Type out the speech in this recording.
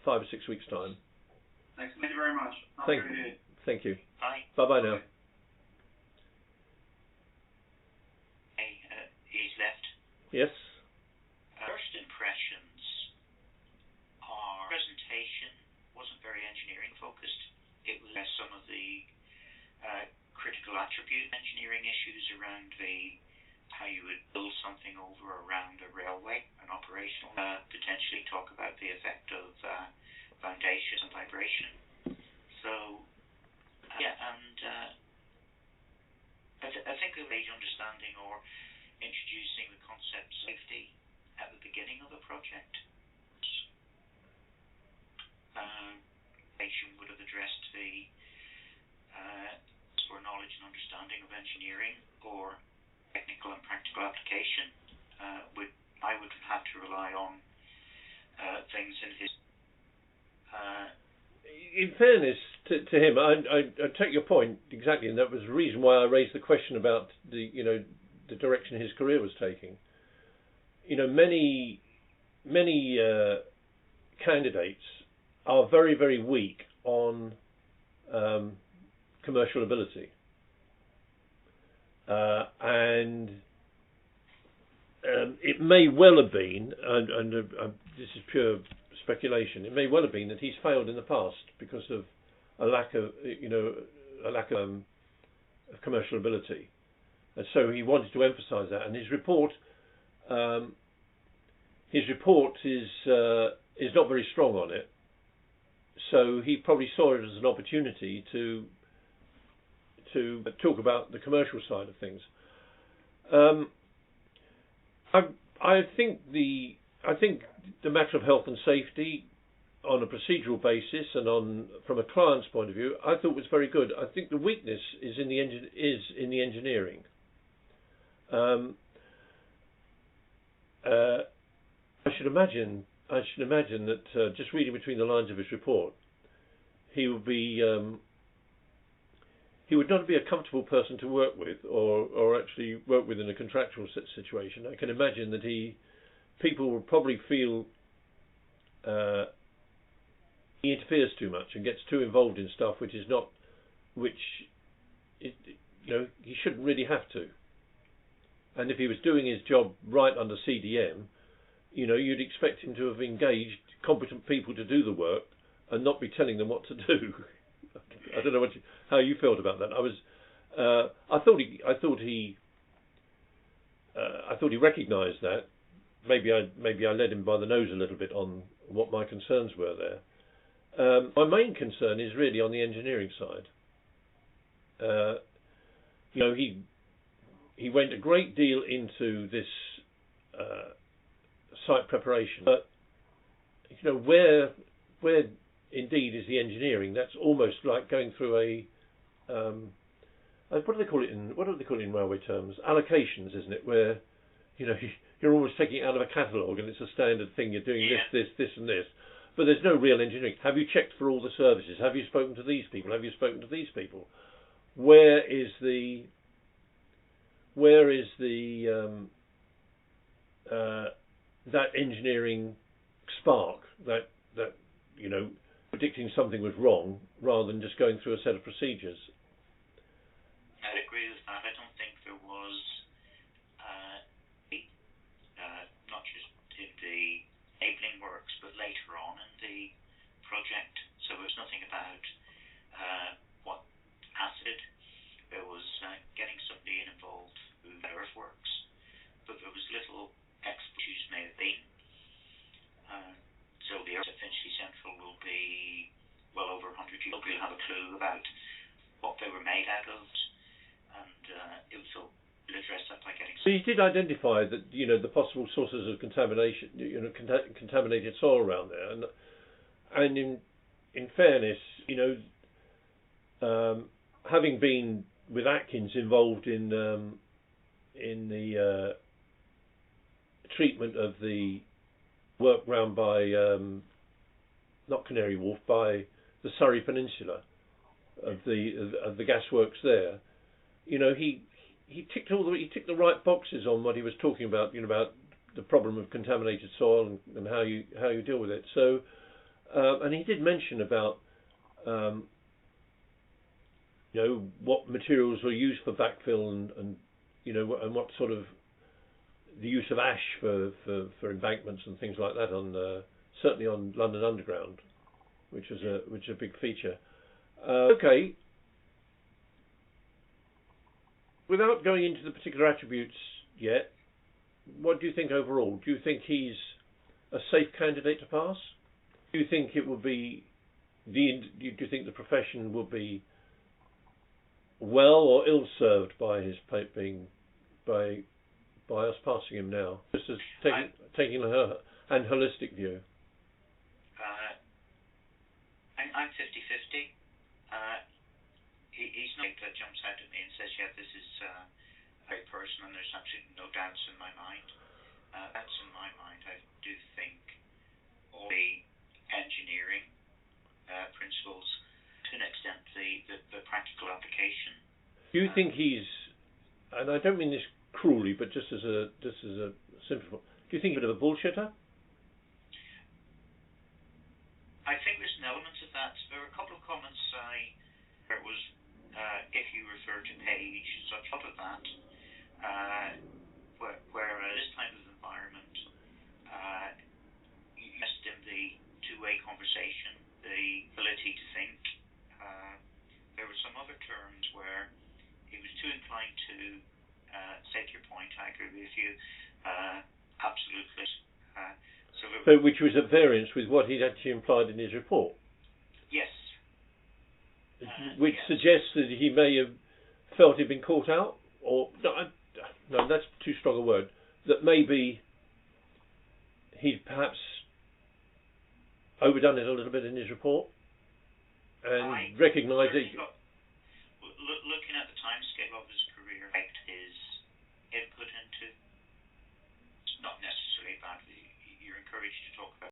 5 or 6 weeks' time. Thanks. Thank you very much. Thank you. Bye. Bye-bye now. He's left. Yes. First impressions, our presentation wasn't very engineering focused. It was some of the critical attribute engineering issues around how you would build something over around a railway, an operational, potentially talk about the effect of foundation and vibration. So, I think the way understanding or introducing the concept of safety at the beginning of the project. Patient would have addressed the for knowledge and understanding of engineering or technical and practical application. I would have to rely on things in his. In fairness to him, I take your point exactly, and that was the reason why I raised the question about the direction his career was taking. Many candidates are very, very weak on commercial ability, and it may well have been, and this is pure speculation, it may well have been that he's failed in the past because of a lack of commercial ability, and so he wanted to emphasise that. And his report is not very strong on it, so he probably saw it as an opportunity to talk about the commercial side of things. I think the matter of health and safety on a procedural basis and from a client's point of view, I thought was very good. I think the weakness is in the engineering. I should imagine that just reading between the lines of his report, he would not be a comfortable person to work with, or actually work with in a contractual situation. I can imagine that people will probably feel he interferes too much and gets too involved in stuff he shouldn't really have to. And if he was doing his job right under CDM, you'd expect him to have engaged competent people to do the work and not be telling them what to do. I don't know how you felt about that. I thought he recognised that. Maybe I led him by the nose a little bit on what my concerns were there. My main concern is really on the engineering side. He went a great deal into this site preparation, but where indeed is the engineering? That's almost like going through what do they call it in railway terms? Allocations, isn't it? Where you're almost taking it out of a catalogue and it's a standard thing. You're doing this, and this, but there's no real engineering. Have you checked for all the services? Have you spoken to these people? Have you spoken to these people? Where is the that engineering spark that predicting something was wrong rather than just going through a set of procedures? I'd agree with that. I don't think there was not just in the enabling works, but later on in the project. So there was nothing about what acid. There was getting somebody involved who had earthworks, but there was little expertise may have been. So the earth at Finchley Central will be well over 100 years. We'll have a clue about what they were made out of, and it will address that by getting. So you did identify that the possible sources of contamination, contaminated soil around there, and in fairness, having been with Atkins involved in the treatment of the work round by not Canary Wharf, by the Surrey Peninsula of the gasworks there, he ticked the right boxes on what he was talking about, about the problem of contaminated soil and how you deal with it. So And he did mention about what materials were used for backfill and and what sort of the use of ash for embankments and things like that on certainly on London Underground, which is a big feature. Okay. Without going into the particular attributes yet, what do you think overall? Do you think he's a safe candidate to pass? Do you think it would be do you think the profession would be well or ill served by his being by us passing him now? Just as taking an holistic view. I'm 50-50. He's not that jumps out at me and says, yeah, this is a great person, and there's absolutely no doubts in my mind. That's in my mind. I do think all the engineering principles, to an extent, the practical application. Do you think he's, and I don't mean this cruelly, but just as a simple, do you think a bit of a bullshitter? I think there's an element of that. There were a couple of comments where it was, if you refer to Page, such of that, where this type of environment, you missed in the two-way conversation, the ability to think. There were some other terms where he was too inclined to take your point. I agree with you, absolutely. Which was at variance with what he'd actually implied in his report. Yes. Which yes. suggests that he may have felt he'd been caught out, or no, that's too strong a word. That maybe he'd perhaps overdone it a little bit in his report, and recognised it. Looking at the timescale of his career, his input into, it's not necessarily bad. You're encouraged to talk about